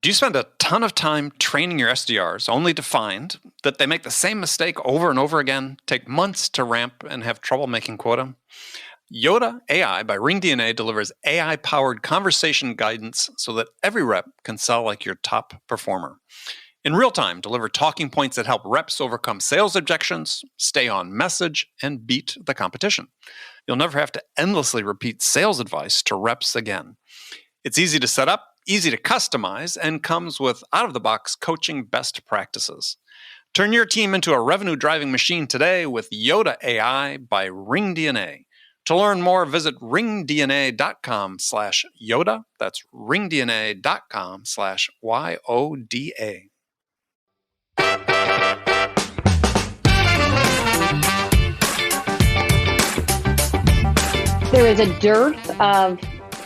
Do you spend a ton of time training your SDRs only to find that they make the same mistake over and over again, take months to ramp, and have trouble making quota? Yoda AI by RingDNA delivers AI-powered conversation guidance so that every rep can sell like your top performer. In real time, deliver talking points that help reps overcome sales objections, stay on message, and beat the competition. You'll never have to endlessly repeat sales advice to reps again. It's easy to set up, easy to customize, and comes with out-of-the-box coaching best practices. Turn your team into a revenue-driving machine today with Yoda AI by RingDNA. To learn more, visit ringdna.com/Yoda. That's ringdna.com/YODA. There is a dearth of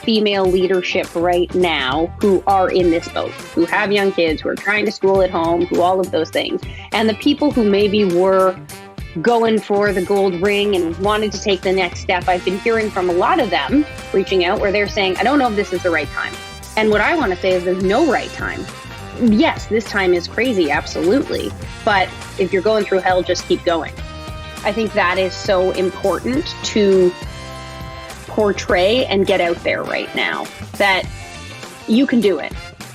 female leadership right now who are in this boat, who have young kids, who are trying to school at home, who all of those things. And the people who maybe were going for the gold ring and wanted to take the next step, I've been hearing from a lot of them reaching out where they're saying, I don't know if this is the right time. And what I want to say is there's no right time. Yes, this time is crazy, absolutely. But if you're going through hell, just keep going. I think that is so important to portray and get out there right now, that you can do it.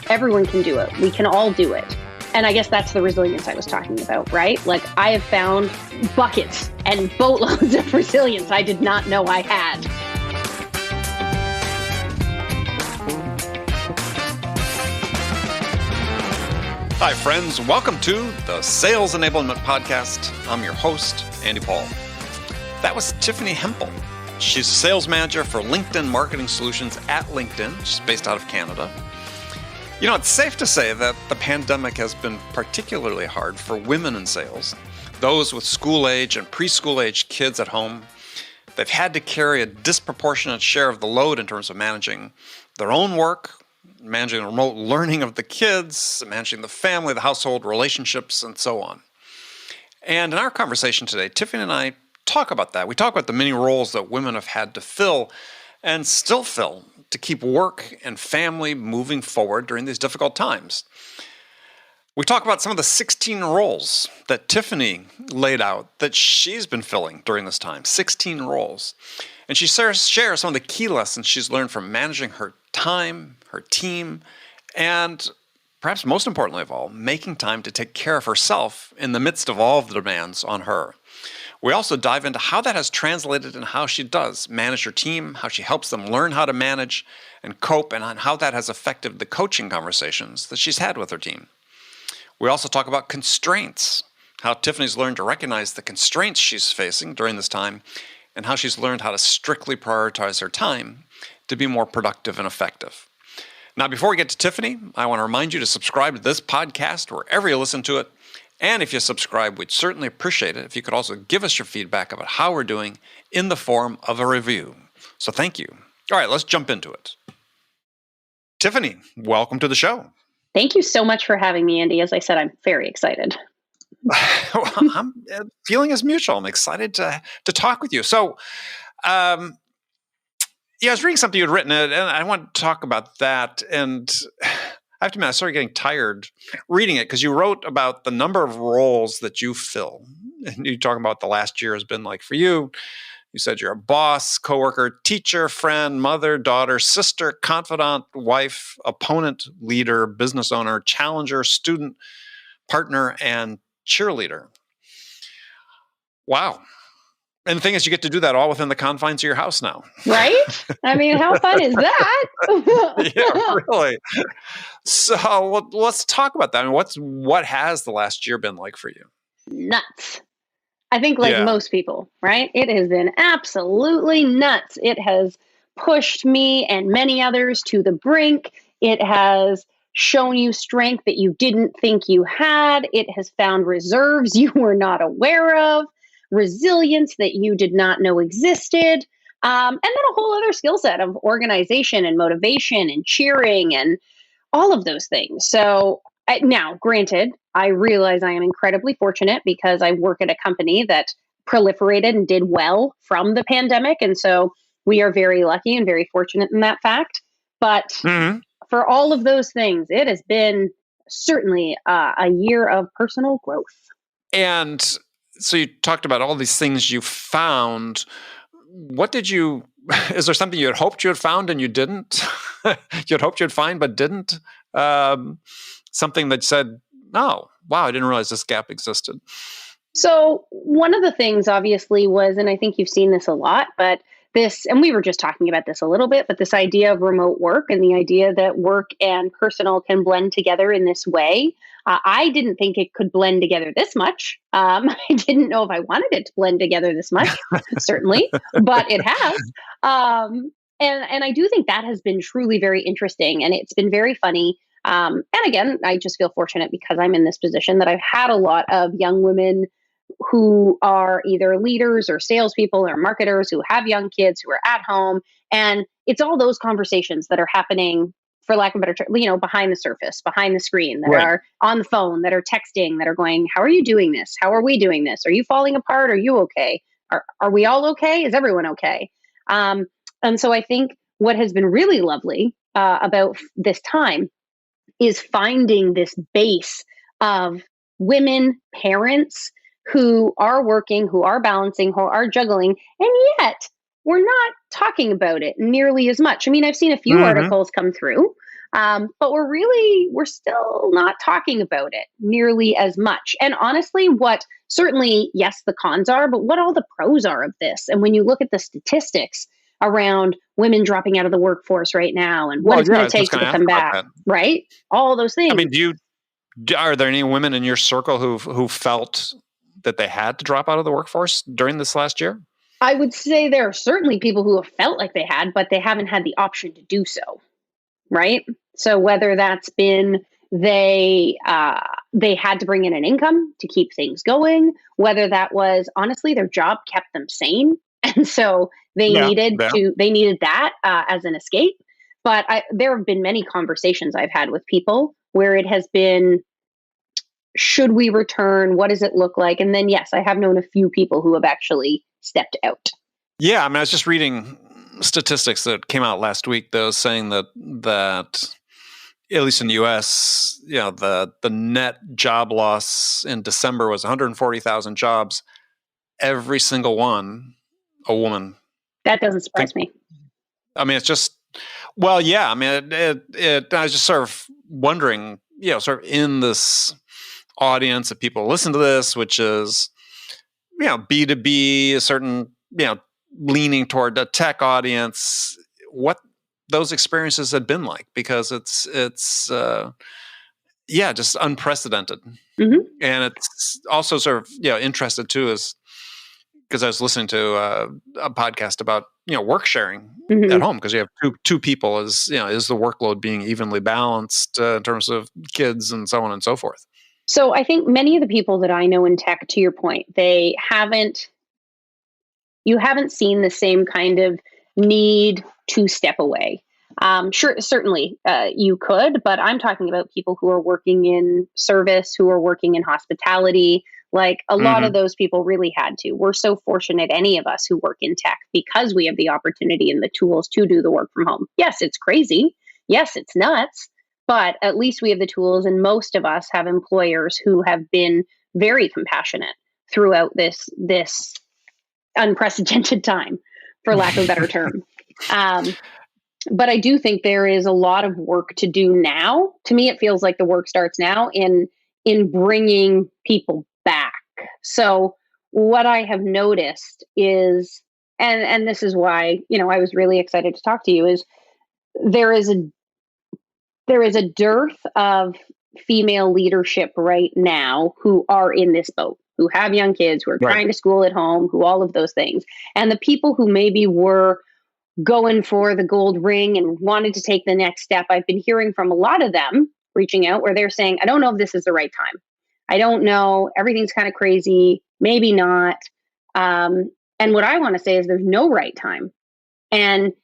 Everyone can do it. We can all do it. And I guess that's the resilience I was talking about, right? Like, I have found buckets and boatloads of resilience I did not know I had. Hi, friends. Welcome to the Sales Enablement Podcast. I'm your host, Andy Paul. That was Tiffany Heimpel. She's a sales manager for LinkedIn Marketing Solutions at LinkedIn. She's based out of Canada. You know, it's safe to say that the pandemic has been particularly hard for women in sales. Those with school-age and preschool-age kids at home, they've had to carry a disproportionate share of the load in terms of managing their own work, managing the remote learning of the kids, managing the family, the household relationships, and so on. And in our conversation today, Tiffany and I talk about that. We talk about the many roles that women have had to fill and still fill to keep work and family moving forward during these difficult times. We talk about some of the 16 roles that Tiffany laid out that she's been filling during this time, 16 roles. And she shares some of the key lessons she's learned from managing her time, her team, and perhaps most importantly of all, making time to take care of herself in the midst of all of the demands on her. We also dive into how that has translated in how she does manage her team, how she helps them learn how to manage and cope, and on how that has affected the coaching conversations that she's had with her team. We also talk about constraints, how Tiffany's learned to recognize the constraints she's facing during this time, and how she's learned how to strictly prioritize her time to be more productive and effective. Now, before we get to Tiffany, I want to remind you to subscribe to this podcast wherever you listen to it. And if you subscribe, we'd certainly appreciate it if you could also give us your feedback about how we're doing in the form of a review. So thank you. All right, let's jump into it. Tiffany, welcome to the show. Thank you so much for having me, Andy. As I said, I'm very excited. Well, feeling is mutual. I'm excited to talk with you. So, I was reading something you'd written, and I want to talk about that. And I have to admit, I started getting tired reading it because you wrote about the number of roles that you fill. And you're talking about what the last year has been like for you. You said you're a boss, coworker, teacher, friend, mother, daughter, sister, confidant, wife, opponent, leader, business owner, challenger, student, partner, and cheerleader. Wow. And the thing is, you get to do that all within the confines of your house now. Right? I mean, how fun is that? Yeah, really. So let's talk about that. I mean, what has the last year been like for you? Nuts. I think like most people, right? It has been absolutely nuts. It has pushed me and many others to the brink. It has shown you strength that you didn't think you had. It has found reserves you were not aware of, resilience that you did not know existed, and then a whole other skill set of organization and motivation and cheering and all of those things. So now, granted, I realize I am incredibly fortunate because I work at a company that proliferated and did well from the pandemic. And so we are very lucky and very fortunate in that fact. But for all of those things, it has been certainly a year of personal growth. And so you talked about all these things you found. What did you, is there something you had hoped you had found and you didn't? You had hoped you'd find but didn't? Something that said, oh, wow, I didn't realize this gap existed. So one of the things obviously was, and I think you've seen this a lot, but this, and we were just talking about this a little bit, but this idea of remote work and the idea that work and personal can blend together in this way. I didn't think it could blend together this much. I didn't know if I wanted it to blend together this much, certainly, but it has. And I do think that has been truly very interesting, and it's been very funny. And again, I just feel fortunate because I'm in this position that I've had a lot of young women who are either leaders or salespeople or marketers who have young kids who are at home. And it's all those conversations that are happening, for lack of a better term, behind the surface, behind the screen, that Right. are on the phone, that are texting, that are going, how are you doing this? How are we doing this? Are you falling apart? Are you okay? Are we all okay? Is everyone okay? And so I think what has been really lovely about this time is finding this base of women, parents who are working, who are balancing, who are juggling, and yet we're not talking about it nearly as much. I mean, I've seen a few articles come through, but we're still not talking about it nearly as much. And honestly, what certainly, yes, the cons are, but what all the pros are of this. And when you look at the statistics around women dropping out of the workforce right now and what it's going to take to come back, right? All those things. I mean, are there any women in your circle who felt that they had to drop out of the workforce during this last year? I would say there are certainly people who have felt like they had, but they haven't had the option to do so, right? So whether that's been they had to bring in an income to keep things going, whether that was honestly their job kept them sane, and so they needed that as an escape. But there have been many conversations I've had with people where it has been, should we return? What does it look like? And then, yes, I have known a few people who have actually stepped out. Yeah, I mean, I was just reading statistics that came out last week, though, saying that at least in the U.S., the net job loss in December was 140,000 jobs. Every single one, a woman. That doesn't surprise me. I mean, it's just, well, yeah. I mean, I was just sort of wondering, sort of in this audience of people who listen to this, which is, B2B, a certain, leaning toward the tech audience, what those experiences had been like, because it's just unprecedented. Mm-hmm. And it's also sort of, interested too, is because I was listening to a podcast about, work sharing at home, because you have two people, is the workload being evenly balanced in terms of kids and so on and so forth. So I think many of the people that I know in tech, to your point, you haven't seen the same kind of need to step away. Sure, certainly you could, but I'm talking about people who are working in service, who are working in hospitality. Like a lot of those people really had to. We're so fortunate, any of us who work in tech, because we have the opportunity and the tools to do the work from home. Yes, it's crazy. Yes, it's nuts. But at least we have the tools, and most of us have employers who have been very compassionate throughout this unprecedented time, for lack of a better term. But I do think there is a lot of work to do now. To me, it feels like the work starts now in bringing people back. So what I have noticed is, and this is why, I was really excited to talk to you, is there is a dearth of female leadership right now who are in this boat, who have young kids, who are trying to school at home, who all of those things. And the people who maybe were going for the gold ring and wanted to take the next step, I've been hearing from a lot of them reaching out where they're saying, I don't know if this is the right time. I don't know. Everything's kind of crazy. Maybe not. And what I want to say is there's no right time. And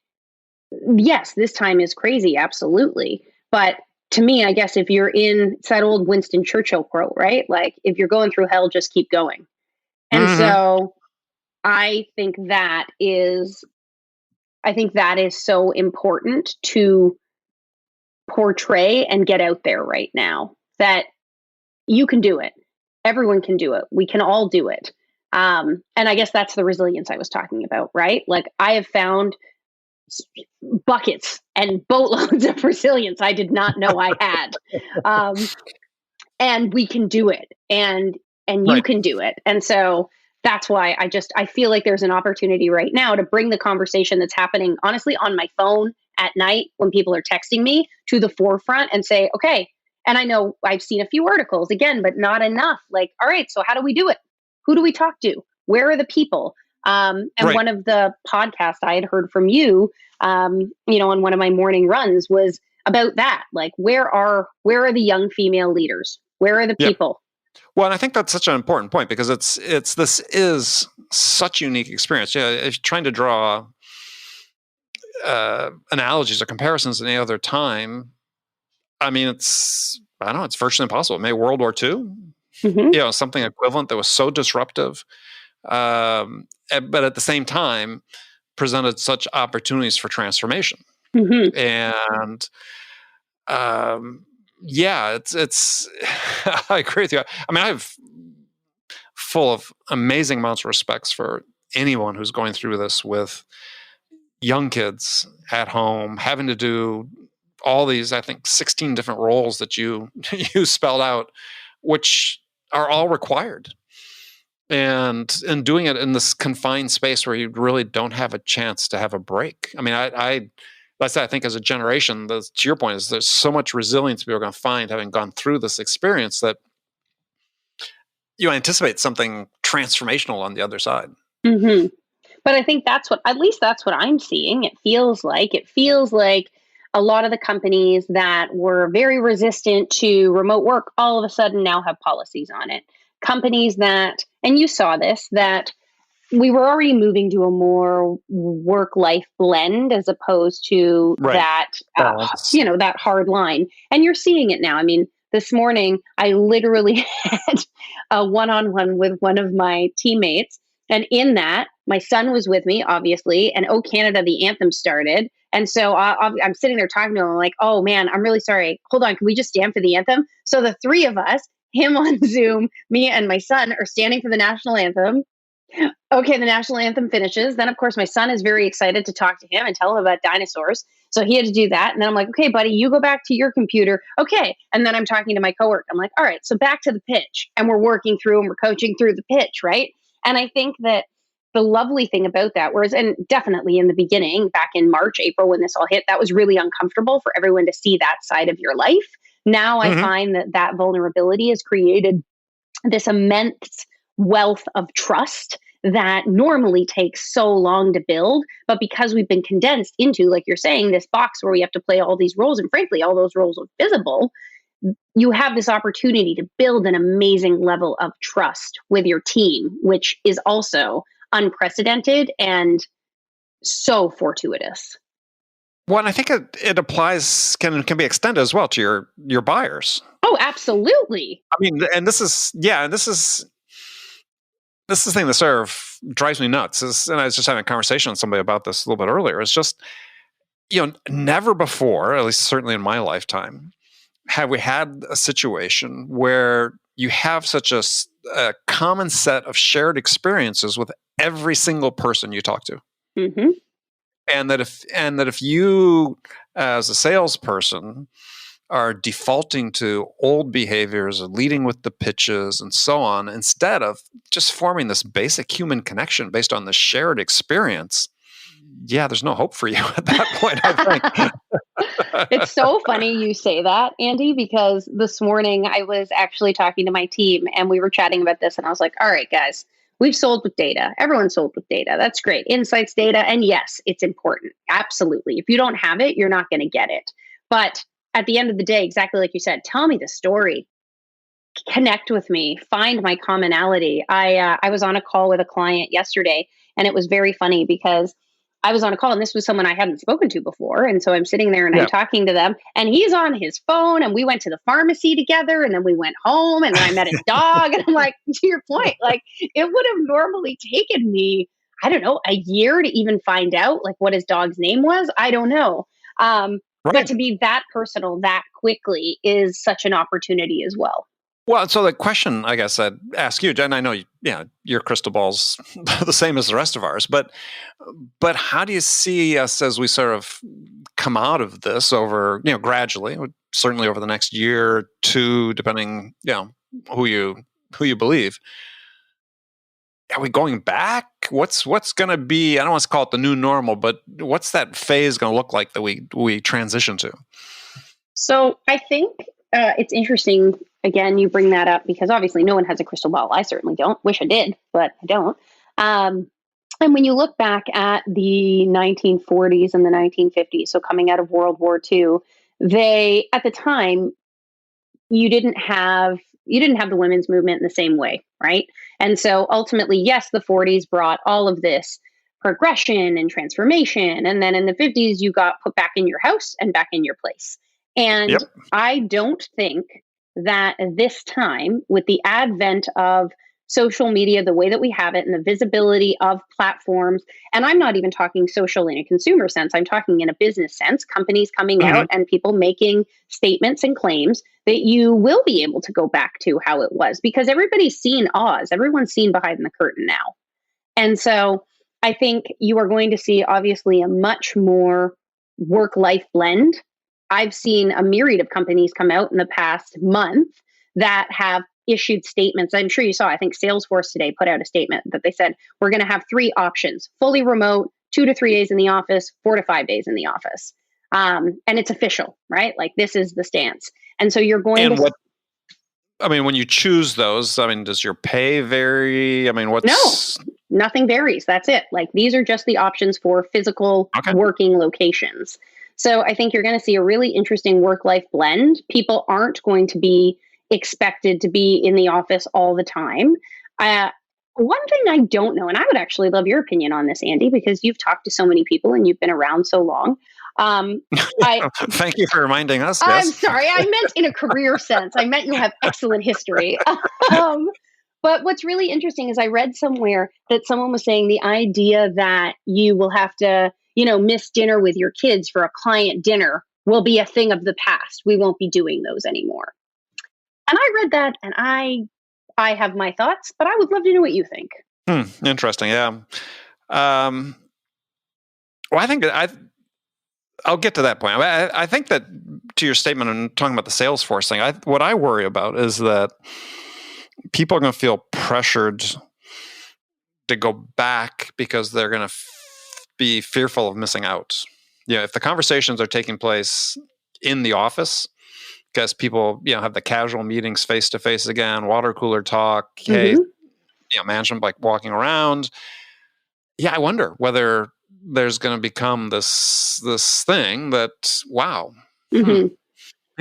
yes, this time is crazy. Absolutely. But to me, I guess if you're it's that old Winston Churchill quote, right? Like, if you're going through hell, just keep going. And so I think that is so important to portray and get out there right now, that you can do it. Everyone can do it. We can all do it. And I guess that's the resilience I was talking about, right? Like, I have found buckets and boatloads of resilience I did not know I had. And we can do it, and you Right. can do it. And so that's why I feel like there's an opportunity right now to bring the conversation that's happening, honestly, on my phone at night when people are texting me, to the forefront and say, okay. And I know I've seen a few articles again, but not enough. Like, all right, so how do we do it? Who do we talk to? Where are the people? And Right. one of the podcasts I had heard from you, on one of my morning runs, was about that. Like, where are the young female leaders? Where are the Yeah. people? Well, and I think that's such an important point, because this is such a unique experience. Yeah, if you're trying to draw analogies or comparisons any other time, I mean, it's virtually impossible. Maybe World War II, Mm-hmm. something equivalent that was so disruptive, but at the same time presented such opportunities for transformation. Mm-hmm. And it's I agree with you. I mean, I've full of amazing amounts of respects for anyone who's going through this with young kids at home, having to do all these, I think, 16 different roles that you spelled out, which are all required. And doing it in this confined space where you really don't have a chance to have a break. I mean, I think as a generation, to your point, is there's so much resilience we are going to find having gone through this experience, that you anticipate something transformational on the other side. Mm-hmm. But I think at least that's what I'm seeing. It feels like a lot of the companies that were very resistant to remote work all of a sudden now have policies on it. Companies that, and you saw this, that we were already moving to a more work-life blend as opposed to Right. that, Balance. that hard line. And you're seeing it now. I mean, this morning I literally had a one-on-one with one of my teammates, and in that, my son was with me, obviously, and "Oh Canada," the anthem started. And so I'm sitting there talking to him, like, "Oh man, I'm really sorry. Hold on, can we just stand for the anthem?" So the three of us, him on Zoom, me and my son, are standing for the national anthem. Okay, the national anthem finishes. Then, of course, my son is very excited to talk to him and tell him about dinosaurs. So he had to do that. And then I'm like, okay, buddy, you go back to your computer. Okay. And then I'm talking to my coworker. I'm like, all right, so back to the pitch. And we're working through and we're coaching through the pitch, right? And I think that the lovely thing about that, and definitely in the beginning, back in March, April, when this all hit, that was really uncomfortable for everyone to see that side of your life. Now I find that vulnerability has created this immense wealth of trust that normally takes so long to build. But because we've been condensed into, like you're saying, this box where we have to play all these roles, and frankly, all those roles are visible, you have this opportunity to build an amazing level of trust with your team, which is also unprecedented and so fortuitous. Well, and I think it applies, can be extended as well to your buyers. Oh, absolutely. I mean, and this is the thing that sort of drives me nuts. And I was just having a conversation with somebody about this a little bit earlier. It's just, never before, at least certainly in my lifetime, have we had a situation where you have such a common set of shared experiences with every single person you talk to. Mm-hmm. And that if you, as a salesperson, are defaulting to old behaviors, leading with the pitches and so on, instead of just forming this basic human connection based on the shared experience, there's no hope for you at that point, I think. It's so funny you say that, Andy, because this morning I was actually talking to my team and we were chatting about this, and I was like, all right, guys, we've sold with data. Everyone's sold with data. That's great. Insights data. And yes, it's important. Absolutely. If you don't have it, you're not going to get it. But at the end of the day, exactly like you said, tell me the story. Connect with me. Find my commonality. I was on a call with a client yesterday, and it was very funny because I was on a call and this was someone I hadn't spoken to before. And so I'm sitting there and I'm talking to them, and he's on his phone, and we went to the pharmacy together, and then we went home, and then I met his dog. And I'm like, to your point, like, it would have normally taken me, I don't know, a year to even find out like what his dog's name was. I don't know. But Right. to be that personal that quickly is such an opportunity as well. Well, so the question I guess I'd ask you, Jen, I know your crystal ball's the same as the rest of ours, but how do you see us as we sort of come out of this over, gradually, certainly over the next year or two, depending, who you believe. Are we going back? What's going to be? I don't want to call it the new normal, but what's that phase going to look like that we transition to? So I think it's interesting. Again, you bring that up because obviously no one has a crystal ball. I certainly don't. Wish I did, but I don't. And when you look back at the 1940s and the 1950s, so coming out of World War II, they at the time you didn't have the women's movement in the same way, right? And so ultimately, yes, the 40s brought all of this progression and transformation. And then in the 50s, you got put back in your house and back in your place. And Yep. I don't think that this time, with the advent of social media, the way that we have it, and the visibility of platforms, and I'm not even talking social in a consumer sense, I'm talking in a business sense, companies coming Mm-hmm. out and people making statements and claims that you will be able to go back to how it was because everybody's seen Oz, everyone's seen behind the curtain now. And so I think you are going to see obviously a much more work life blend. I've seen a myriad of companies come out in the past month that have issued statements. I'm sure you saw, I think Salesforce today put out a statement that they said, we're going to have three options: fully remote, 2 to 3 days in the office, 4 to 5 days in the office. And it's official, right? Like this is the stance. And so you're going to. When you choose those, does your pay vary? No, nothing varies. That's it. Like these are just the options for physical working locations. So I think you're going to see a really interesting work-life blend. People aren't going to be expected to be in the office all the time. One thing I don't know, and I would actually love your opinion on this, Andy, because you've talked to so many people and you've been around so long. Thank you for reminding us. I'm yes. sorry. I meant in a career sense. I meant you have excellent history. But what's really interesting is I read somewhere that someone was saying the idea that you will have to, miss dinner with your kids for a client dinner will be a thing of the past. We won't be doing those anymore. And I read that and I have my thoughts, but I would love to know what you think. Interesting. Yeah. Well, I think I'll get to that point. I think that to your statement and talking about the Salesforce thing, what I worry about is that people are going to feel pressured to go back because they're going to be fearful of missing out. If the conversations are taking place in the office, because people, have the casual meetings face to face again, water cooler talk, hey, management like walking around. Yeah, I wonder whether there's going to become this thing that, wow, people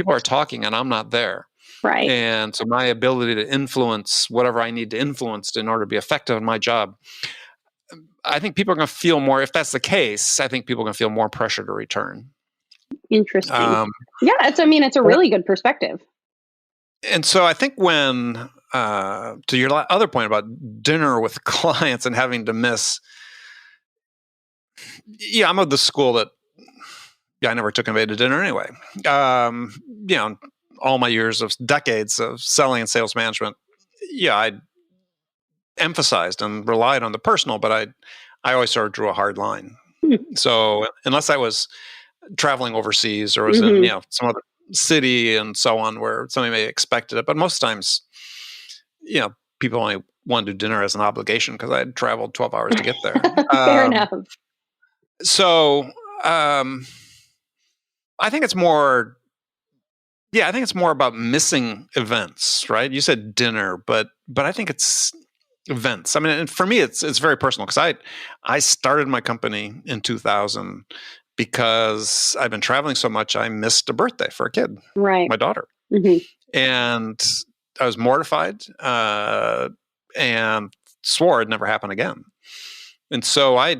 are talking and I'm not there. Right. And so my ability to influence whatever I need to influence in order to be effective in my job, I think people are going to feel more, if that's the case, I think people are going to feel more pressure to return. Interesting. Yeah, it's a really good perspective. And so I think when, to your other point about dinner with clients and having to miss, I'm of the school that, I never took anybody to dinner anyway. All my years of decades of selling and sales management, I emphasized and relied on the personal, but I always sort of drew a hard line. So unless I was traveling overseas or was in some other city and so on where somebody may have expected it, but most times, people only want to do dinner as an obligation because I had traveled 12 hours to get there. Fair enough. So I think it's more. Yeah, I think it's more about missing events, right? You said dinner, but I think it's events. And for me, it's very personal because I started my company in 2000 because I've been traveling so much. I missed a birthday for a kid, right? My daughter, and I was mortified and swore it'd never happen again. And so I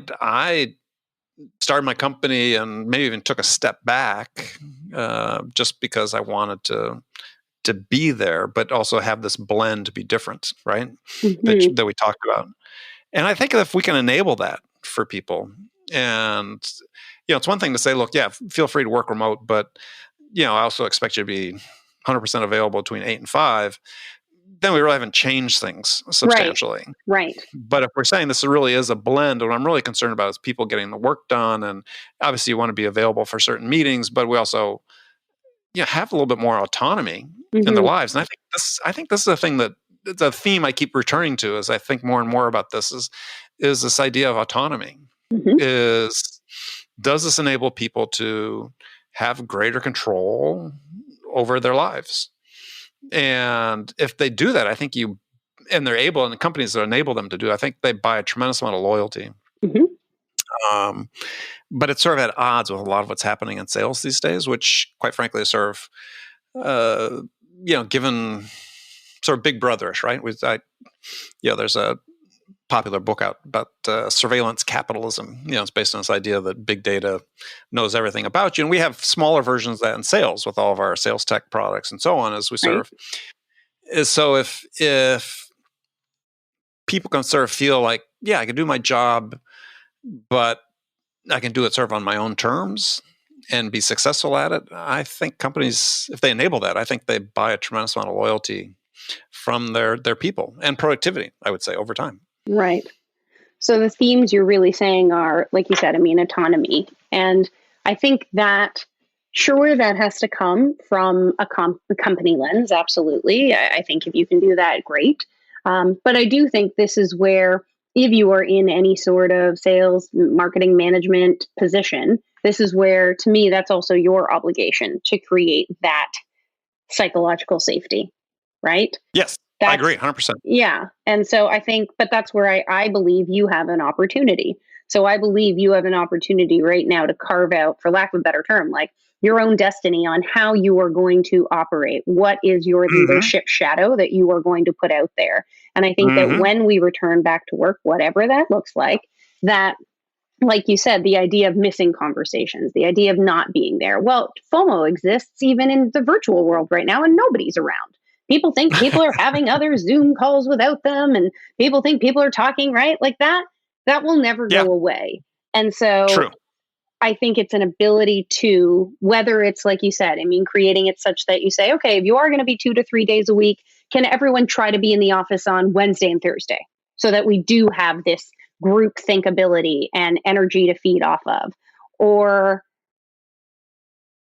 started my company and maybe even took a step back just because I wanted to be there, but also have this blend to be different, right? That we talked about. And I think if we can enable that for people, And, it's one thing to say, look, yeah, feel free to work remote, but, I also expect you to be 100% available between 8 and 5. Then we really haven't changed things substantially. Right. But if we're saying this really is a blend, what I'm really concerned about is people getting the work done. And obviously you want to be available for certain meetings, but we also have a little bit more autonomy in their lives. And I think this is a thing that the theme I keep returning to as I think more and more about this is this idea of autonomy. Does this enable people to have greater control over their lives? And if they do that, I think and they're able, and the companies that enable them to do, I think they buy a tremendous amount of loyalty. But it's sort of at odds with a lot of what's happening in sales these days, which, quite frankly, is sort of, given sort of big brotherish, right? There's a popular book out about surveillance capitalism. It's based on this idea that big data knows everything about you. And we have smaller versions of that in sales with all of our sales tech products and so on as we sort of. So if people can sort of feel like, yeah, I can do my job, but I can do it sort of on my own terms and be successful at it, I think companies, if they enable that, I think they buy a tremendous amount of loyalty from their people and productivity, I would say, over time. Right. So the themes you're really saying are, like you said, autonomy. And I think that, sure, that has to come from a company lens. Absolutely. I think if you can do that, great. But I do think this is where, if you are in any sort of sales, marketing management position, this is where, to me, that's also your obligation to create that psychological safety, right? Yes. I agree, 100%. Yeah. And so I think, but that's where I believe you have an opportunity. So I believe you have an opportunity right now to carve out, for lack of a better term, like your own destiny on how you are going to operate. What is your leadership shadow that you are going to put out there? And I think that when we return back to work, whatever that looks like, that, like you said, the idea of missing conversations, the idea of not being there. Well, FOMO exists even in the virtual world right now, and nobody's around. People think people are having other Zoom calls without them, and people think people are talking, right? Like that will never go away. And so I think it's an ability to, whether it's like you said, creating it such that you say, okay, if you are going to be 2 to 3 days a week, can everyone try to be in the office on Wednesday and Thursday so that we do have this group think ability and energy to feed off of? Or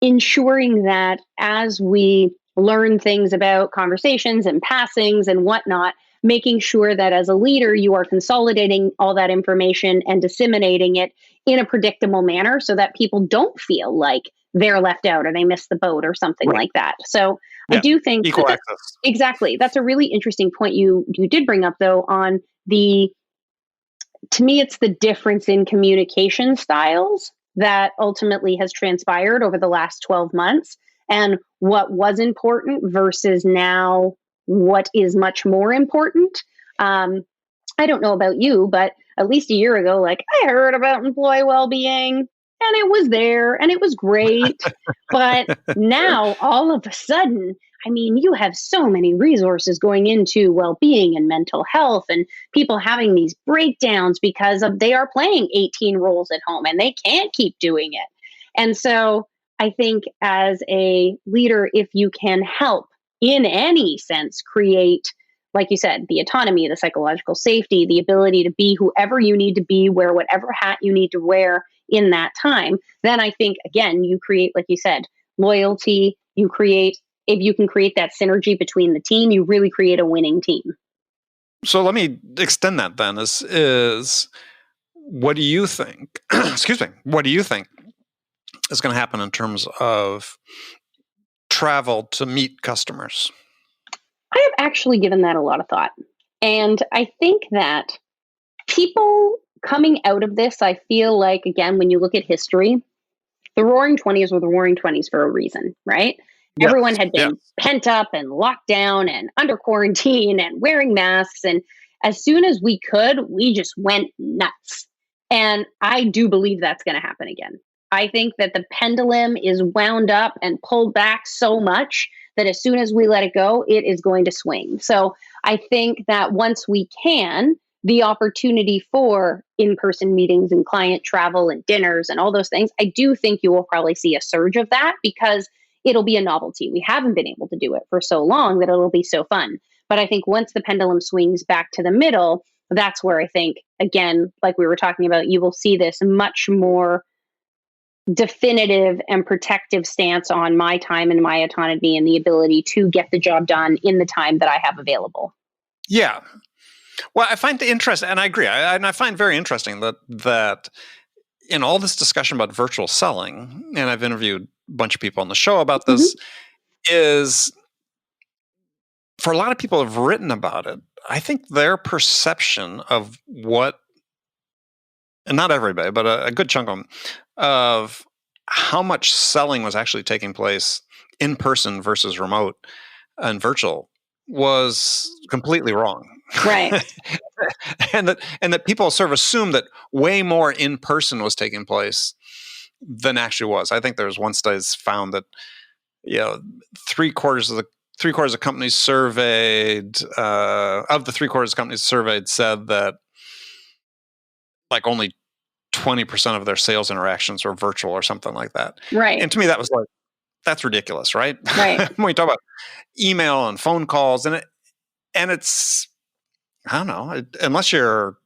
ensuring that as we learn things about conversations and passings and whatnot, making sure that as a leader, you are consolidating all that information and disseminating it in a predictable manner so that people don't feel like they're left out or they missed the boat or something like that. So I do think equal access. Exactly. That's a really interesting point you did bring up, though, on to me, it's the difference in communication styles that ultimately has transpired over the last 12 months. And what was important versus now what is much more important. I don't know about you, but at least a year ago, like I heard about employee well-being and it was there and it was great. But now all of a sudden, you have so many resources going into well-being and mental health and people having these breakdowns because they are playing 18 roles at home and they can't keep doing it. And so I think as a leader, if you can help in any sense create, like you said, the autonomy, the psychological safety, the ability to be whoever you need to be, wear whatever hat you need to wear in that time, then I think, again, you create, like you said, loyalty. If you can create that synergy between the team, you really create a winning team. So let me extend that then is what do you think, excuse me, what do you think is going to happen in terms of travel to meet customers? I have actually given that a lot of thought. And I think that people coming out of this, I feel like, again, when you look at history, the Roaring 20s were the Roaring 20s for a reason, right? Yes. Everyone had been pent up and locked down and under quarantine and wearing masks. And as soon as we could, we just went nuts. And I do believe that's going to happen again. I think that the pendulum is wound up and pulled back so much that as soon as we let it go, it is going to swing. So I think that once we can, the opportunity for in-person meetings and client travel and dinners and all those things, I do think you will probably see a surge of that because it'll be a novelty. We haven't been able to do it for so long that it'll be so fun. But I think once the pendulum swings back to the middle, that's where I think, again, like we were talking about, you will see this much more definitive and protective stance on my time and my autonomy and the ability to get the job done in the time that I have available. Yeah. Well, I find it interesting, and I agree. I find very interesting that in all this discussion about virtual selling, and I've interviewed a bunch of people on the show about this, is for a lot of people who have written about it, I think their perception of what, and not everybody, but a good chunk of them, of how much selling was actually taking place in person versus remote and virtual was completely wrong. Right. and that people sort of assume that way more in person was taking place than actually was. I think there was one study that's found that three-quarters of companies surveyed said that like only 20% of their sales interactions were virtual or something like that. Right. And to me, that was like, that's ridiculous, right? Right. When we talk about email and phone calls, and it's, I don't know, unless you're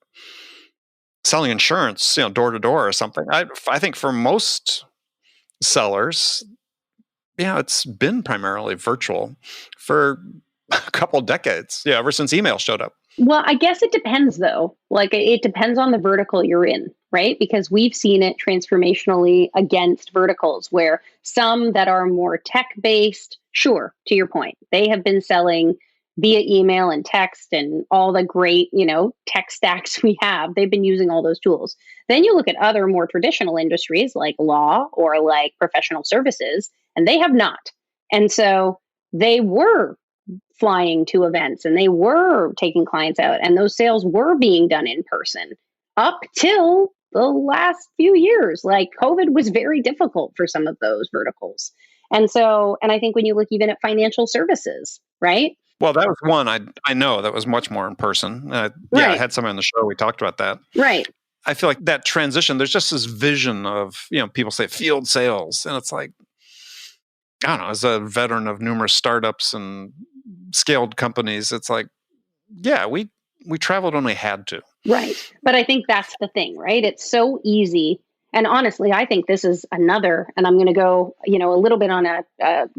selling insurance, door to door or something. I think for most sellers, it's been primarily virtual for a couple decades. Yeah, ever since email showed up. Well, I guess it depends though. Like it depends on the vertical you're in, right? Because we've seen it transformationally against verticals where some that are more tech-based, sure, to your point, they have been selling via email and text and all the great, tech stacks we have. They've been using all those tools. Then you look at other more traditional industries like law or like professional services, and they have not. And so they were flying to events and they were taking clients out and those sales were being done in person up till the last few years. Like COVID was very difficult for some of those verticals. And I think when you look even at financial services, right? Well, that was one I know that was much more in person. Right. I had someone on the show. We talked about that. Right. I feel like that transition, there's just this vision of, people say field sales. And it's like, I don't know, as a veteran of numerous startups and scaled companies, it's like, yeah, we traveled when we had to. Right. But I think that's the thing, right? It's so easy. And honestly, I think this is another, and I'm going to go, a little bit on a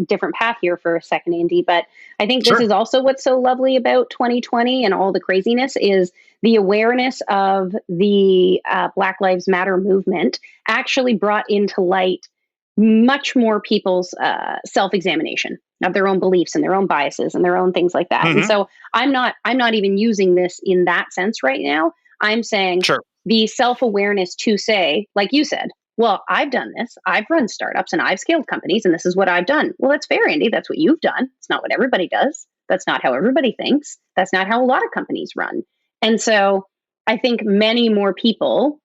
different path here for a second, Andy, but I think this is also what's so lovely about 2020 and all the craziness is the awareness of the Black Lives Matter movement actually brought into light much more people's self-examination of their own beliefs and their own biases and their own things like that. And so I'm not even using this in that sense right now. I'm saying the self-awareness to say, like you said, well, I've done this. I've run startups and I've scaled companies and this is what I've done. Well, that's fair, Andy. That's what you've done. It's not what everybody does. That's not how everybody thinks. That's not how a lot of companies run. And so I think many more people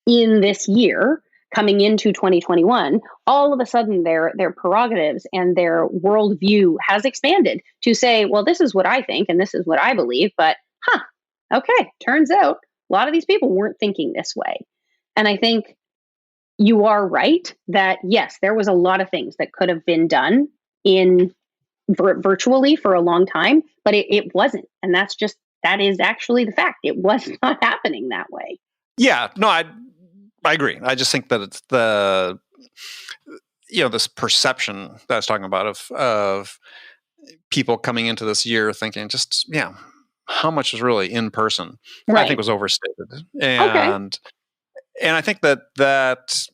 in this year coming into 2021, all of a sudden their prerogatives and their worldview has expanded to say, well, this is what I think and this is what I believe, but okay, turns out a lot of these people weren't thinking this way. And I think you are right that, yes, there was a lot of things that could have been done in virtually for a long time, but it wasn't. And that is actually the fact. It was not happening that way. Yeah, no, I agree. I just think that it's the, this perception that I was talking about of people coming into this year thinking how much is really in person, I think was overstated. And I think that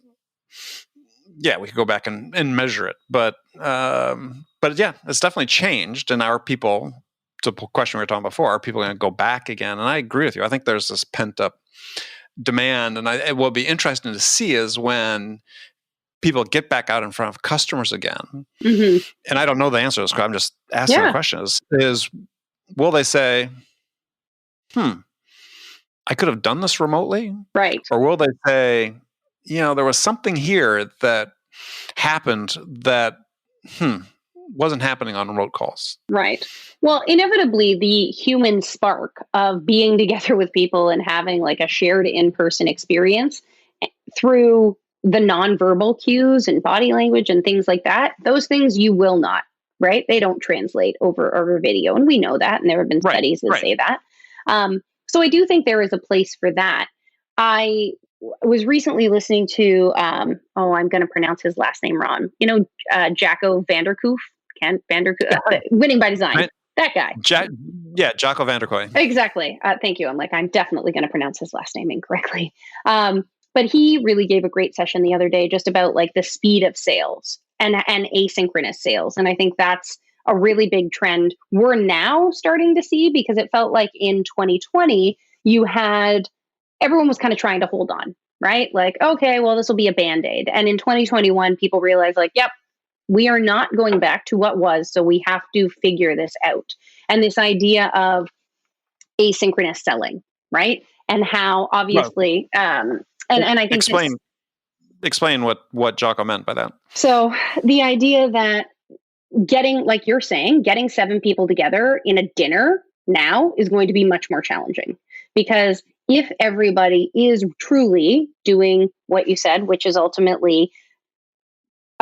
we could go back and measure it. But yeah, it's definitely changed. And our people, to the question we were talking about before, are people going to go back again? And I agree with you. I think there's this pent up demand. And it will be interesting to see is when people get back out in front of customers again. And I don't know the answer to this question. I'm just asking the question is will they say, I could have done this remotely? Right. Or will they say, there was something here that happened that, wasn't happening on remote calls. Right. Well, inevitably, the human spark of being together with people and having like a shared in-person experience through the nonverbal cues and body language and things like that, those things you will not, right? They don't translate over video. And we know that. And there have been studies that say that. So I do think there is a place for that. I was recently listening to, I'm going to pronounce his last name wrong. Jacco Vanderkoof, Winning by Design. Right. That guy. Jocko Vanderkooy. Exactly. Thank you. I'm definitely going to pronounce his last name incorrectly. But he really gave a great session the other day just about like the speed of sales and asynchronous sales. And I think that's a really big trend we're now starting to see, because it felt like in 2020, everyone was kind of trying to hold on, right? Like, okay, well, this will be a Band-Aid. And in 2021, people realized like, yep, we are not going back to what was, so we have to figure this out. And this idea of asynchronous selling, right? And how obviously, and I think explain what Jocko meant by that. So the idea that getting, like you're saying, getting 7 people together in a dinner now is going to be much more challenging, because if everybody is truly doing what you said, which is ultimately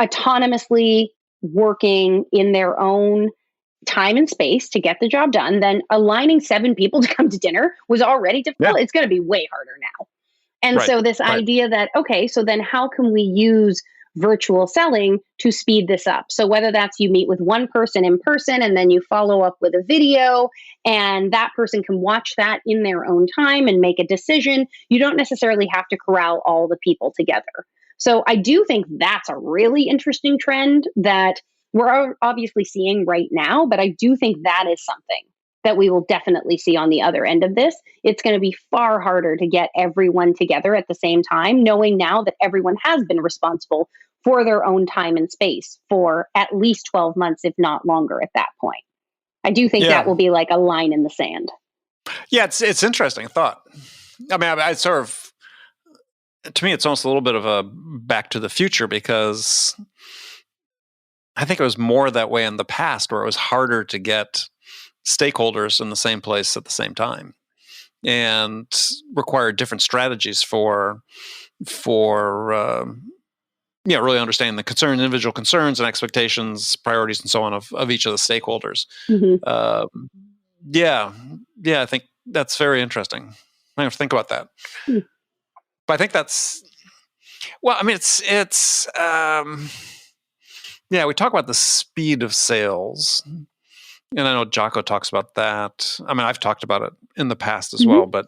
autonomously working in their own time and space to get the job done, then aligning 7 people to come to dinner was already difficult. Yeah. It's going to be way harder now. And so this idea that, okay, so then how can we use virtual selling to speed this up? So whether that's you meet with one person in person and then you follow up with a video, and that person can watch that in their own time and make a decision. You don't necessarily have to corral all the people together. So I do think that's a really interesting trend that we're obviously seeing right now, but I do think that is something that we will definitely see on the other end of this. It's going to be far harder to get everyone together at the same time, knowing now that everyone has been responsible for their own time and space for at least 12 months, if not longer at that point. I do think that will be like a line in the sand. Yeah, it's interesting thought. I mean, I sort of, to me, it's almost a little bit of a back to the future, because I think it was more that way in the past, where it was harder to get stakeholders in the same place at the same time, and required different strategies for really understanding the individual concerns and expectations, priorities, and so on of each of the stakeholders. Mm-hmm. I think that's very interesting. I have to think about that. Mm. But I think that's, well, I mean, it's we talk about the speed of sales. And I know Jocko talks about that. I mean, I've talked about it in the past as well. But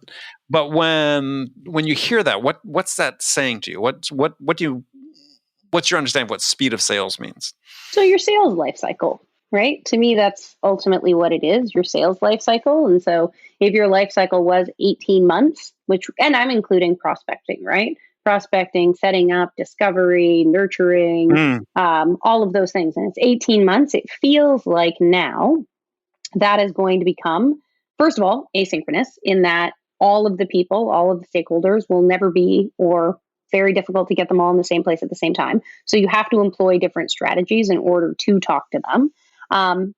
when you hear that, what's that saying to you? What's your understanding of what speed of sales means? So your sales life cycle, right? To me, that's ultimately what it is, your sales life cycle. And so if your life cycle was 18 months, and I'm including prospecting, right? Prospecting, setting up, discovery, nurturing, all of those things. And it's 18 months. It feels like now that is going to become, first of all, asynchronous, in that all of the people, all of the stakeholders will never be, or very difficult to get them all in the same place at the same time. So you have to employ different strategies in order to talk to them.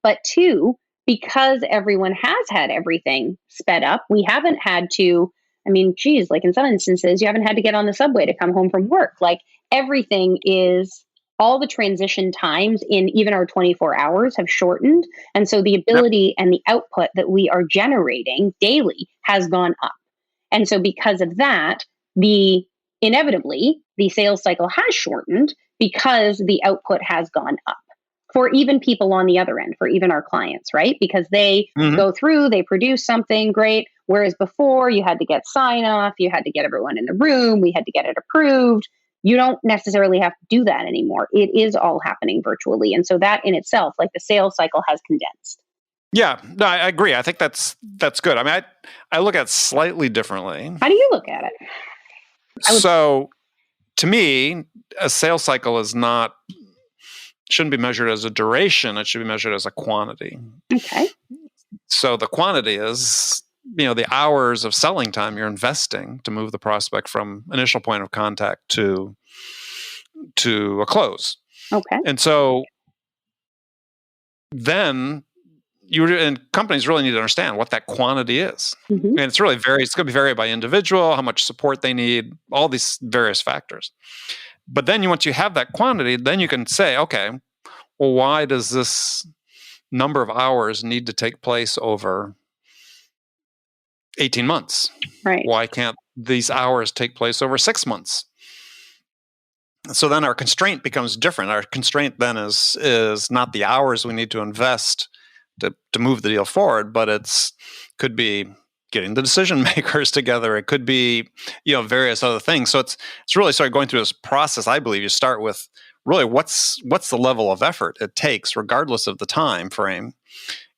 But 2, because everyone has had everything sped up, we haven't had to, like in some instances, you haven't had to get on the subway to come home from work. Like everything is, all the transition times in even our 24 hours have shortened. And so the ability and the output that we are generating daily has gone up. And so because of that, inevitably, the sales cycle has shortened because the output has gone up for even people on the other end, for even our clients, right? Because they go through, they produce something great. Whereas before you had to get sign off, you had to get everyone in the room, we had to get it approved. You don't necessarily have to do that anymore. It is all happening virtually. And so that in itself, like the sales cycle has condensed. Yeah, no, I agree. I think that's good. I mean, I look at it slightly differently. How do you look at it? So to me, a sales cycle shouldn't be measured as a duration. It should be measured as a quantity. Okay. So the quantity is, the hours of selling time you're investing to move the prospect from initial point of contact to a close. Okay. And so then and companies really need to understand what that quantity is. Mm-hmm. And it's really it's going to be varied by individual, how much support they need, all these various factors. But then once you have that quantity, then you can say, okay, well, why does this number of hours need to take place over 18 months? Right. Why can't these hours take place over 6 months? So then our constraint becomes different. Our constraint then is not the hours we need to invest to move the deal forward, but could be getting the decision makers together. It could be, various other things. So it's really sort of going through this process. I believe you start with really what's the level of effort it takes, regardless of the time frame.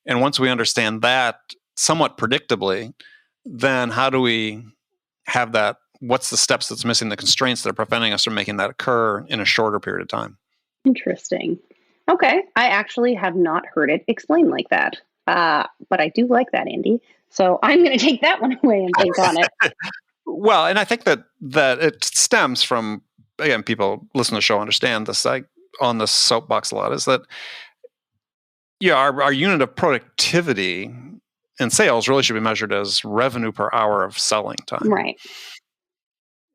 And once we understand that somewhat predictably, then how do we have that? What's the steps that's missing, the constraints that are preventing us from making that occur in a shorter period of time? Interesting. Okay. I actually have not heard it explained like that. But I do like that, Andy. So I'm going to take that one away and think on it. Well, and I think that it stems from, again, people listen to the show understand this. On the soapbox a lot is that, our unit of productivity in sales really should be measured as revenue per hour of selling time. Right.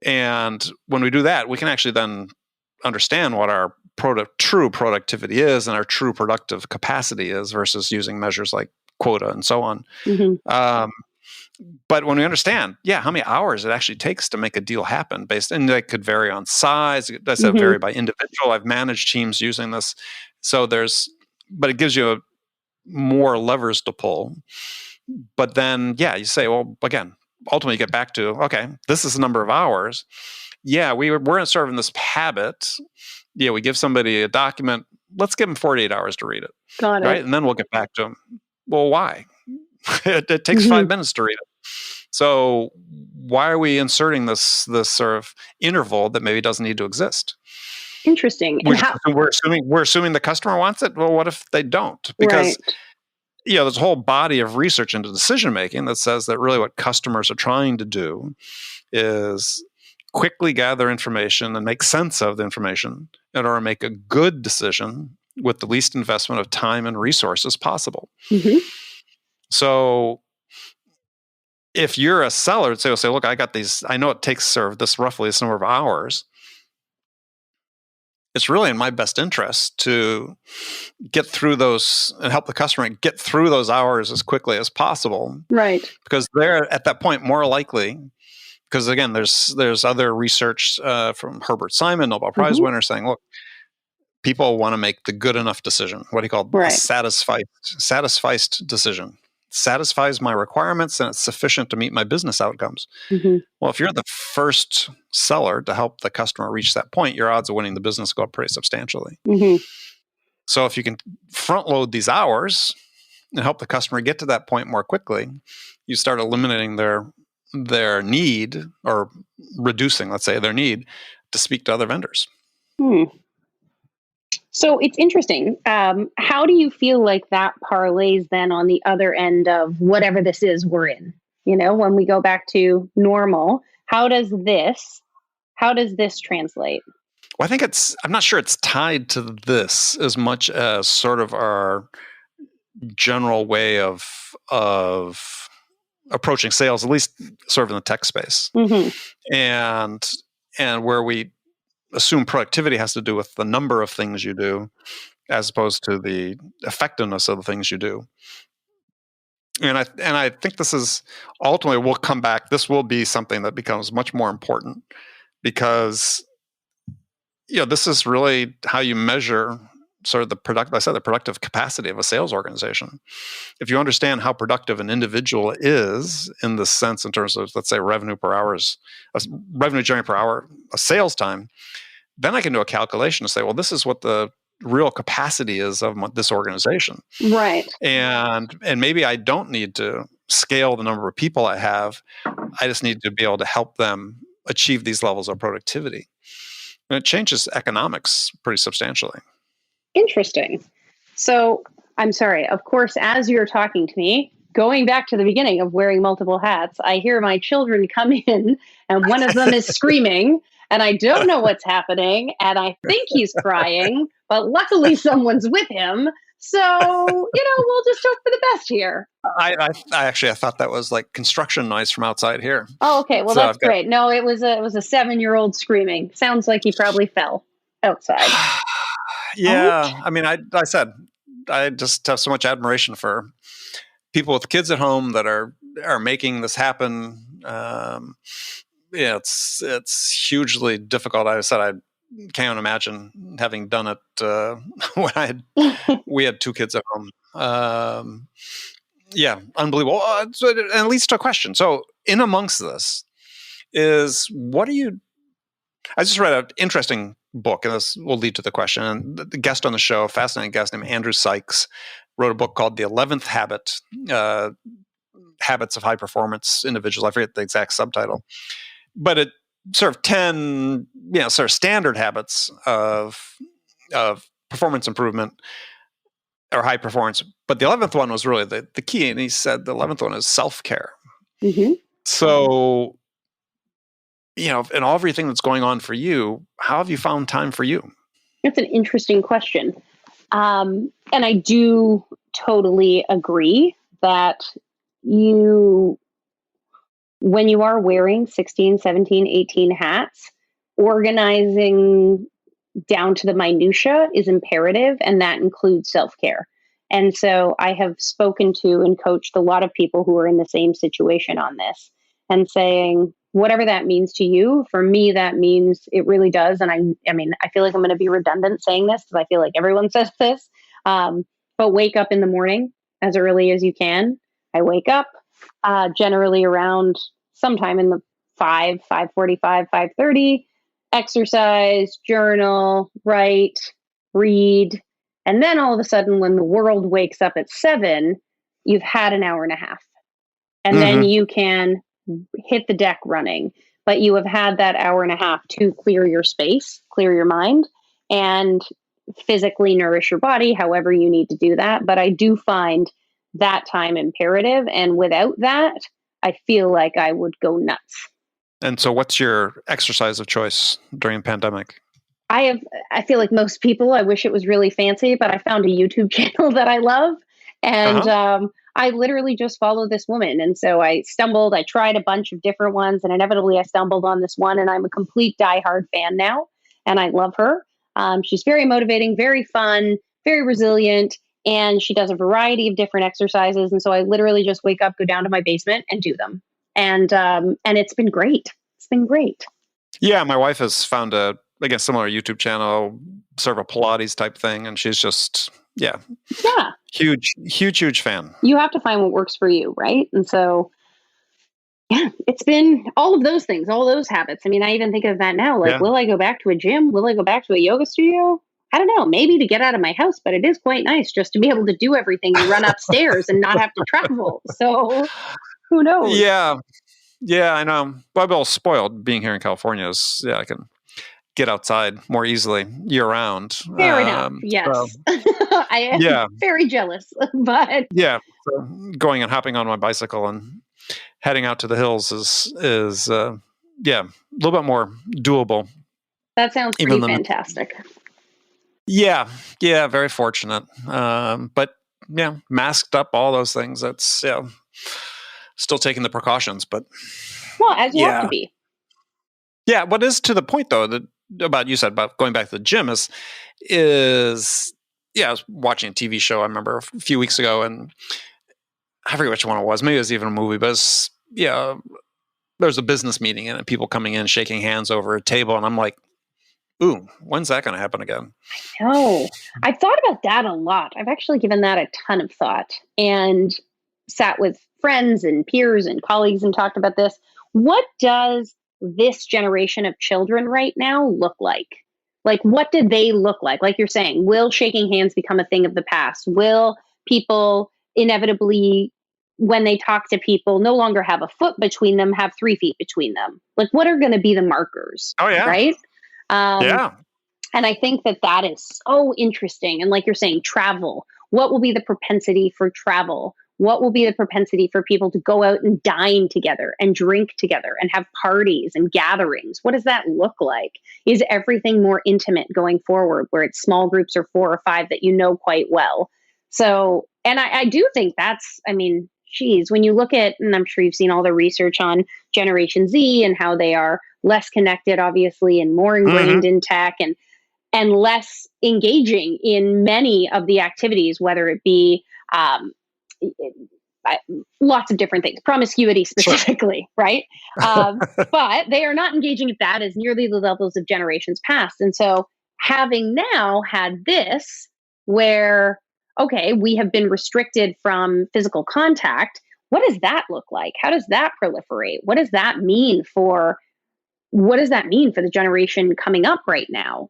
And when we do that, we can actually then understand what our true productivity is and our true productive capacity is versus using measures like quota and so on. Mm-hmm. But when we understand, how many hours it actually takes to make a deal happen and that could vary on size, it does vary by individual. I've managed teams using this. So but it gives you more levers to pull. But then, you say, well, again, ultimately you get back to, okay, this is the number of hours. We're sort of in this habit. We give somebody a document. Let's give them 48 hours to read it. Got it. Right? And then we'll get back to them. Well, why? It takes 5 minutes to read it. So why are we inserting this sort of interval that maybe doesn't need to exist? Interesting. We're assuming the customer wants it. Well, what if they don't? Because there's a whole body of research into decision making that says that really what customers are trying to do is quickly gather information and make sense of the information in order to make a good decision with the least investment of time and resources possible. Mm-hmm. So if you're a seller, say, look, I got these, I know it takes this number of hours. It's really in my best interest to get through those and help the customer get through those hours as quickly as possible. Right. Because they're at that point more likely, because again, there's other research from Herbert Simon, Nobel Prize winner, saying, look, people want to make the good enough decision. What he called a satisfied decision. Satisfies my requirements and it's sufficient to meet my business outcomes. Mm-hmm. Well, if you're the first seller to help the customer reach that point, your odds of winning the business go up pretty substantially. Mm-hmm. So if you can front load these hours and help the customer get to that point more quickly, you start eliminating their need, or reducing, let's say, their need to speak to other vendors. So it's interesting. How do you feel like that parlays then on the other end of whatever this is we're in? When we go back to normal, how does this translate? Well, I think I'm not sure it's tied to this as much as sort of our general way of approaching sales, at least sort of in the tech space. Mm-hmm. And where we assume productivity has to do with the number of things you do as opposed to the effectiveness of the things you do. And I think this is ultimately, we'll come back, this will be something that becomes much more important because this is really how you measure sort of the productive capacity of a sales organization. If you understand how productive an individual is in this sense, in terms of, let's say, revenue generated per hour of sales time, then I can do a calculation to say, well, this is what the real capacity is of this organization. Right. And maybe I don't need to scale the number of people I have. I just need to be able to help them achieve these levels of productivity. And it changes economics pretty substantially. Interesting. So I'm sorry, of course, as you're talking to me, going back to the beginning of wearing multiple hats, I hear my children come in and one of them is screaming and I don't know what's happening and I think he's crying, but luckily someone's with him. So, we'll just hope for the best here. I thought that was like construction noise from outside here. Oh, okay. Well, that's great. No, it was a 7-year-old screaming. Sounds like he probably fell outside. Yeah. Right? I mean, I said, I just have so much admiration for people with kids at home that are making this happen. Yeah, it's hugely difficult. I said I can't imagine having done it when we had 2 kids at home. Yeah, unbelievable. And it leads to a question. So, in amongst this is I just read an interesting book, and this will lead to the question. And the guest on the show, a fascinating guest named Andrew Sykes, wrote a book called The 11th Habit, Habits of High Performance Individuals. I forget the exact subtitle. But it sort of 10, sort of standard habits of performance improvement or high performance. But the 11th one was really the key. And he said the 11th one is self-care. Mm-hmm. So, in all everything that's going on for you, how have you found time for you? That's an interesting question. And I do totally agree that when you are wearing 16, 17, 18 hats, organizing down to the minutia is imperative, and that includes self-care. And so I have spoken to and coached a lot of people who are in the same situation on this and saying, whatever that means to you, for me, that means it really does. And I mean, I feel like I'm going to be redundant saying this because I feel like everyone says this, but wake up in the morning as early as you can. I wake up generally around sometime in the 5:45, 5:30, exercise, journal, write, read. And then all of a sudden, when the world wakes up at 7, you've had an hour and a half. And then you can hit the deck running. But you have had that hour and a half to clear your space, clear your mind, and physically nourish your body, however you need to do that. But I do find that time imperative. And without that, I feel like I would go nuts. And so what's your exercise of choice during the pandemic? I feel like most people, I wish it was really fancy, but I found a YouTube channel that I love. And I literally just follow this woman. And so I tried a bunch of different ones, and inevitably I stumbled on this one, and I'm a complete diehard fan now. And I love her. She's very motivating, very fun, very resilient. And she does a variety of different exercises. And so I literally just wake up, go down to my basement and do them. And it's been great. It's been great. Yeah. My wife has found a similar YouTube channel, sort of a Pilates type thing. And she's just, huge fan. You have to find what works for you. Right. And so, it's been all of those things, all those habits. I mean, I even think of that now, like, will I go back to a gym? Will I go back to a yoga studio? I don't know, maybe to get out of my house, but it is quite nice just to be able to do everything and run upstairs and not have to travel. So who knows? Yeah, I know. Well, I'm all spoiled being here in California. I can get outside more easily year round. Fair enough. Yes. So, I am very jealous, but so going and hopping on my bicycle and heading out to the hills is a little bit more doable. That sounds pretty fantastic. Yeah, very fortunate. But masked up, all those things. That's still taking the precautions, but as you have to be. Yeah, what is to the point though you said about going back to the gym is I was watching a TV show I remember a few weeks ago, and I forget which one it was. Maybe it was even a movie, but there's a business meeting and people coming in shaking hands over a table, and I'm like, ooh, when's that going to happen again? I know. I've thought about that a lot. I've actually given that a ton of thought and sat with friends and peers and colleagues and talked about this. What does this generation of children right now look like? Like, what do they look like? Like you're saying, will shaking hands become a thing of the past? Will people inevitably, when they talk to people, no longer have a foot between them, have 3 feet between them? Like, what are going to be the markers? Oh, yeah. Right? And I think that is so interesting. And like you're saying, travel. What will be the propensity for travel? What will be the propensity for people to go out and dine together and drink together and have parties and gatherings? What does that look like? Is everything more intimate going forward, where it's small groups or 4 or 5 that you know quite well? So, and I do think that's, I mean, geez, when you look at, and I'm sure you've seen all the research on Generation Z and how they are less connected, obviously, and more Hmm. ingrained in tech and less engaging in many of the activities, whether it be um, I- lots of different things, promiscuity Sure. specifically, right? But they are not engaging at that as nearly the levels of generations past. And so, having now had this, where, okay, we have been restricted from physical contact, what does that look like? How does that proliferate? What does that mean for the generation coming up right now?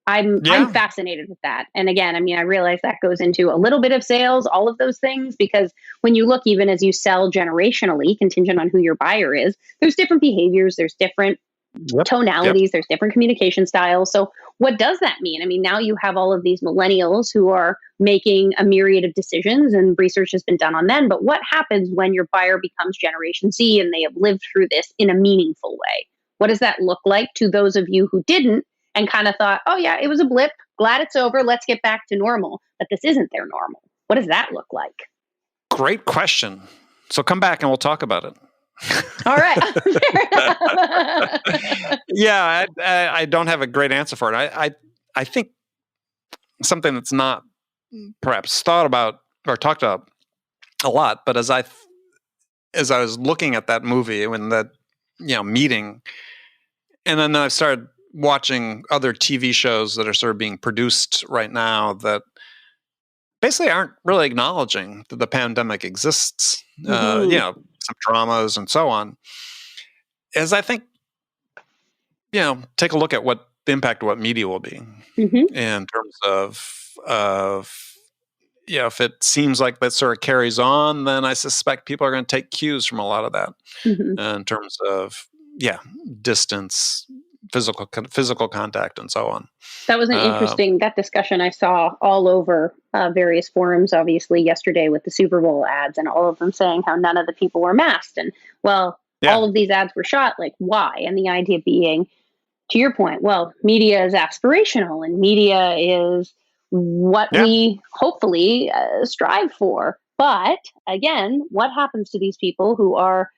I'm Yeah. fascinated with that. And again, I mean, I realize that goes into a little bit of sales, all of those things, because when you look, even as you sell generationally, contingent on who your buyer is, there's different behaviors, there's different Yep. Yep. tonalities, there's different communication styles. So what does that mean? I mean, now you have all of these millennials who are making a myriad of decisions, and research has been done on them. But what happens when your buyer becomes Generation Z and they have lived through this in a meaningful way? What does that look like to those of you who didn't and kind of thought, oh, yeah, it was a blip. Glad it's over. Let's get back to normal. But this isn't their normal. What does that look like? Great question. So come back and we'll talk about it. All right. Yeah, I don't have a great answer for it. I think something that's not perhaps thought about or talked about a lot, but as I was looking at that movie when that meeting, and then I started watching other TV shows that are sort of being produced right now that basically aren't really acknowledging that the pandemic exists. Mm-hmm. Some dramas and so on. As I think, take a look at what the impact of what media will be Mm-hmm. in terms of if it seems like that sort of carries on, then I suspect people are going to take cues from a lot of that Mm-hmm. in terms of distance, physical contact, and so on. That was an interesting that discussion I saw all over various forums, obviously yesterday with the Super Bowl ads, and all of them saying how none of the people were masked, and well, Yeah, all of these ads were shot. Like, why? And the idea being, to your point, well, media is aspirational, and media is what yeah, we hopefully strive for. But again, what happens to these people who are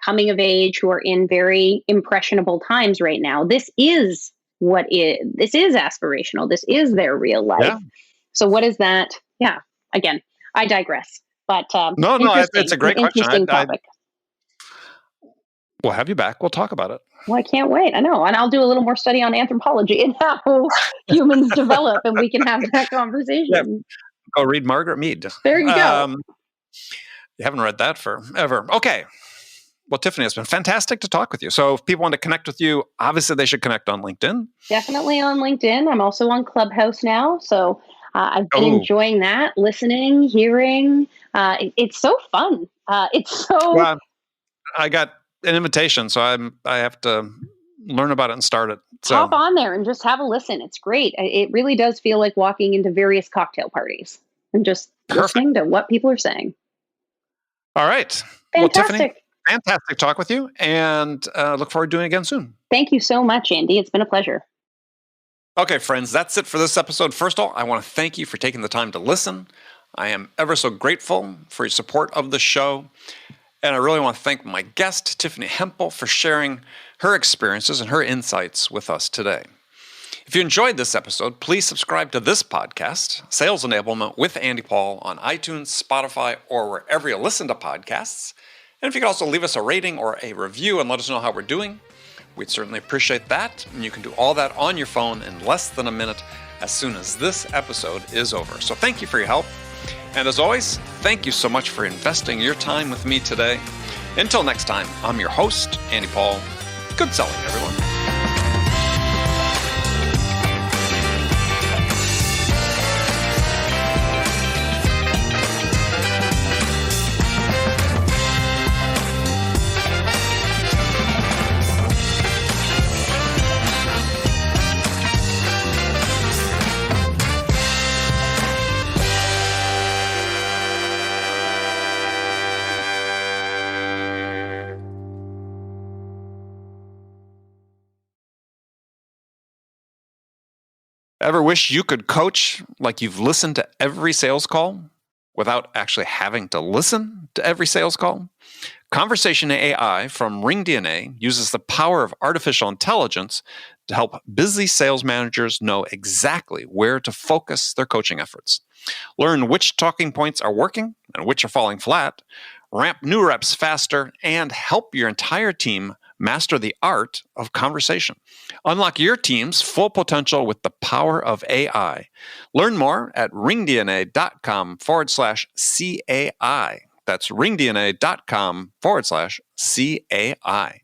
coming of age, who are in very impressionable times right now? This is aspirational. This is their real life. yeah. So what is that? Yeah. Again, I digress. But No, it's interesting, a an great question. interesting topic. We'll have you back. We'll talk about it. Well, I can't wait. I know. And I'll do a little more study on anthropology and how humans develop, and we can have that Yeah, conversation. go read Margaret Mead. There you go. You haven't read that forever. Okay. Well, Tiffany, it's been fantastic to talk with you. So if people want to connect with you, obviously they should connect on LinkedIn. Definitely on LinkedIn. I'm also on Clubhouse now. So I've been Oh, enjoying that, listening, hearing. It's so fun. It's so well, I got an invitation, so I have to learn about it and start it. So hop on there and just have a listen. It's great. It really does feel like walking into various cocktail parties and just perfect. listening to what people are saying. All right. Well, Tiffany, Fantastic. fantastic talk with you, and look forward to doing it again soon. Thank you so much, Andy. It's been a pleasure. Okay, friends, that's it for this episode. First of all, I want to thank you for taking the time to listen. I am ever so grateful for your support of the show. And I really want to thank my guest, Tiffany Heimpel, for sharing her experiences and her insights with us today. If you enjoyed this episode, please subscribe to this podcast, Sales Enablement with Andy Paul, on iTunes, Spotify, or wherever you listen to podcasts. And if you could also leave us a rating or a review and let us know how we're doing, we'd certainly appreciate that. And you can do all that on your phone in less than a minute as soon as this episode is over. So thank you for your help. And as always, thank you so much for investing your time with me today. Until next time, I'm your host, Andy Paul. Good selling, everyone. Ever wish you could coach like you've listened to every sales call without actually having to listen to every sales call? Conversation AI from RingDNA uses the power of artificial intelligence to help busy sales managers know exactly where to focus their coaching efforts. Learn which talking points are working and which are falling flat, ramp new reps faster, and help your entire team master the art of conversation. Unlock your team's full potential with the power of AI. Learn more at ringdna.com/CAI. That's ringdna.com/CAI.